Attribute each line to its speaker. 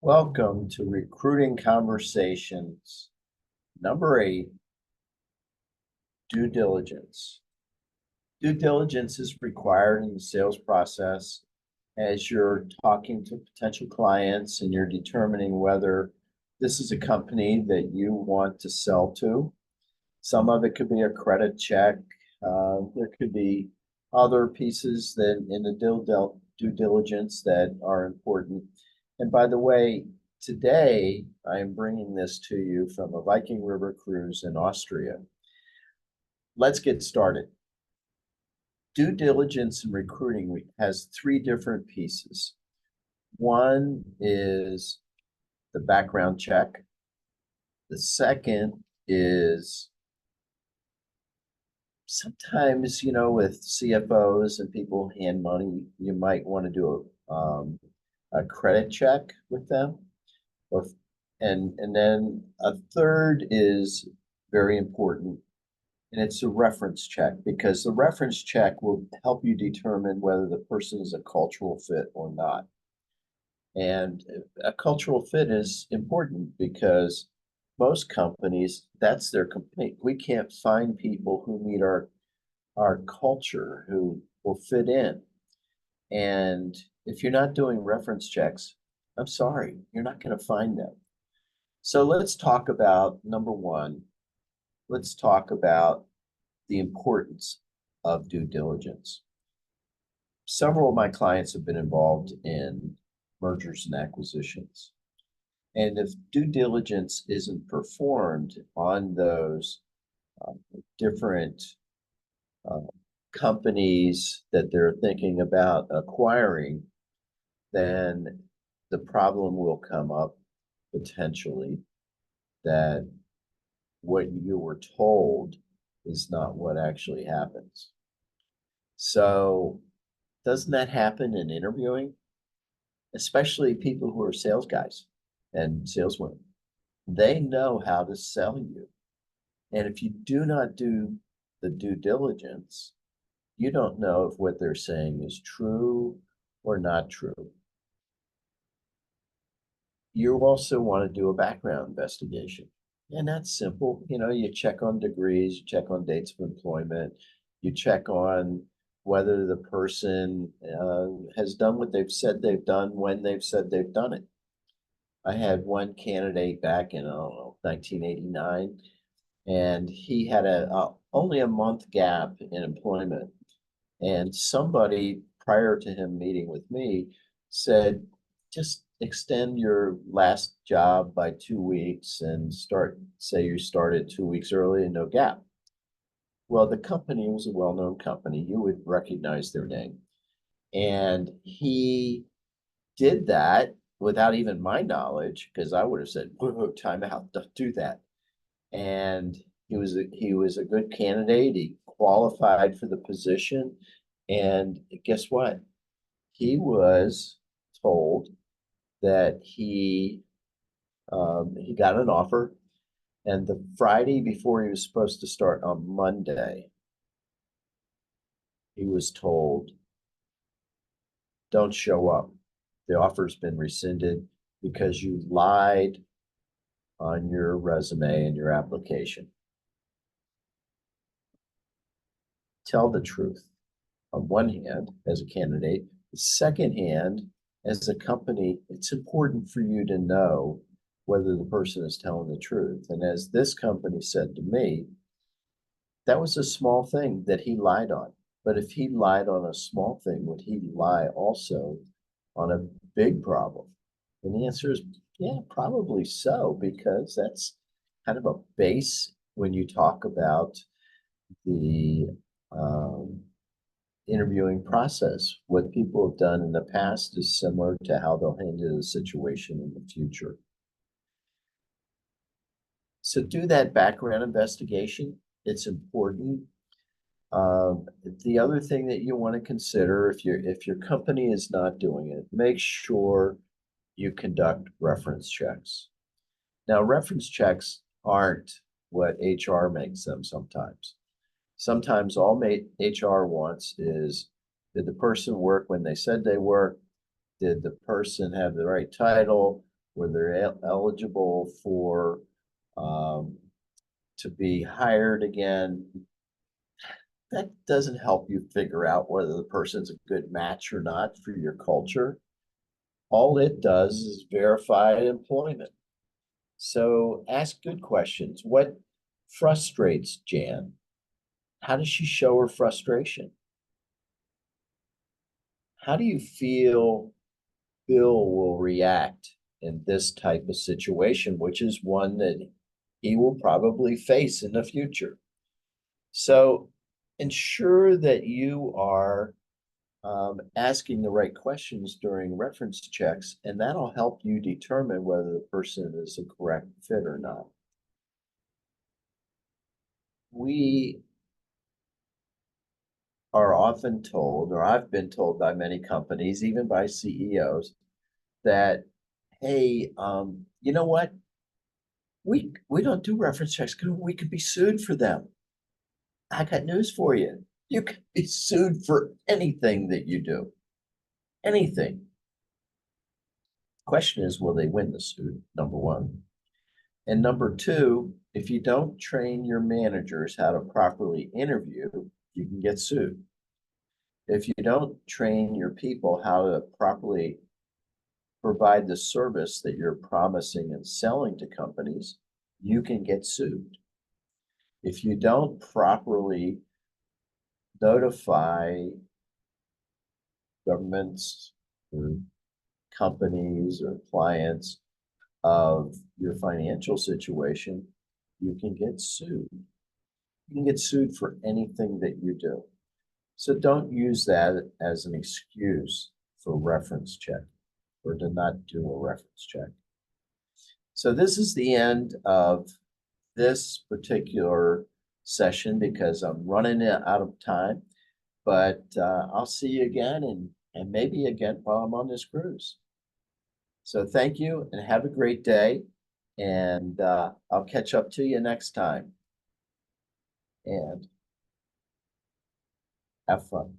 Speaker 1: Welcome to Recruiting Conversations. Number 8, due diligence. Due diligence is required in the sales process as you're talking to potential clients and you're determining whether this is a company that you want to sell to. Some of it could be a credit check. There could be other pieces that in the due diligence that are important. And by the way, today I am bringing this to you from a Viking River Cruise in Austria. Let's get started. Due diligence in recruiting has 3 different pieces. One is the background check. The second is sometimes, with CFOs and people hand money, you might want to do a credit check with them. And then a third is very important, and it's a reference check, because the reference check will help you determine whether the person is a cultural fit or not. And a cultural fit is important because most companies, that's their complaint. We can't find people who meet our culture, who will fit in. And if you're not doing reference checks, I'm sorry, you're not going to find them. So let's talk about number 1. Let's talk about the importance of due diligence. Several of my clients have been involved in mergers and acquisitions. And if due diligence isn't performed on those different companies that they're thinking about acquiring, then the problem will come up potentially that what you were told is not what actually happens. So doesn't that happen in interviewing? Especially people who are sales guys and saleswomen. They know how to sell you. And if you do not do the due diligence, you don't know if what they're saying is true or not true. You also want to do a background investigation. And that's simple. You check on degrees, you check on dates of employment, you check on whether the person has done what they've said they've done when they've said they've done it. I had one candidate back in, 1989, and he had only a month gap in employment. And somebody prior to him meeting with me said, just extend your last job by 2 weeks and say you started 2 weeks early and no gap. Well, the company was a well-known company. You would recognize their name. And he did that without even my knowledge, because I would have said, whoa, time out, don't do that. And he was a good candidate. He qualified for the position. And guess what? He was told that he got an offer, and the Friday before he was supposed to start on Monday, he was told, don't show up. The offer's been rescinded because you lied on your resume and your application. Tell the truth on one hand as a candidate. The second hand, as a company, it's important for you to know whether the person is telling the truth. And as this company said to me, that was a small thing that he lied on. But if he lied on a small thing, would he lie also on a big problem? And the answer is, yeah, probably so, because that's kind of a base when you talk about the interviewing process. What people have done in the past is similar to how they'll handle the situation in the future. So do that background investigation. It's important. The other thing that you want to consider, if your company is not doing it, make sure you conduct reference checks. Now, reference checks aren't what HR makes them sometimes. Sometimes all HR wants is, did the person work when they said they worked? Did the person have the right title? where they're eligible for to be hired again, that doesn't help you figure out whether the person's a good match or not for your culture. All it does is verify employment. So ask good questions. What frustrates Jan? How does she show her frustration? How do you feel Bill will react in this type of situation, which is one that he will probably face in the future? So ensure that you are asking the right questions during reference checks, and that'll help you determine whether the person is a correct fit or not. We are often told, or I've been told by many companies, even by CEOs, that, hey, you know what? We don't do reference checks because we could be sued for them. I got news for you. You could be sued for anything that you do. Anything. Question is, will they win the suit? Number one. And number two, if you don't train your managers how to properly interview, you can get sued. If you don't train your people how to properly provide the service that you're promising and selling to companies, you can get sued. If you don't properly notify governments or companies or clients of your financial situation, you can get sued. You can get sued for anything that you do. So don't use that as an excuse for reference check or to not do a reference check. So this is the end of this particular session because I'm running out of time, but I'll see you again and maybe again while I'm on this cruise. So thank you and have a great day. And I'll catch up to you next time. And have fun.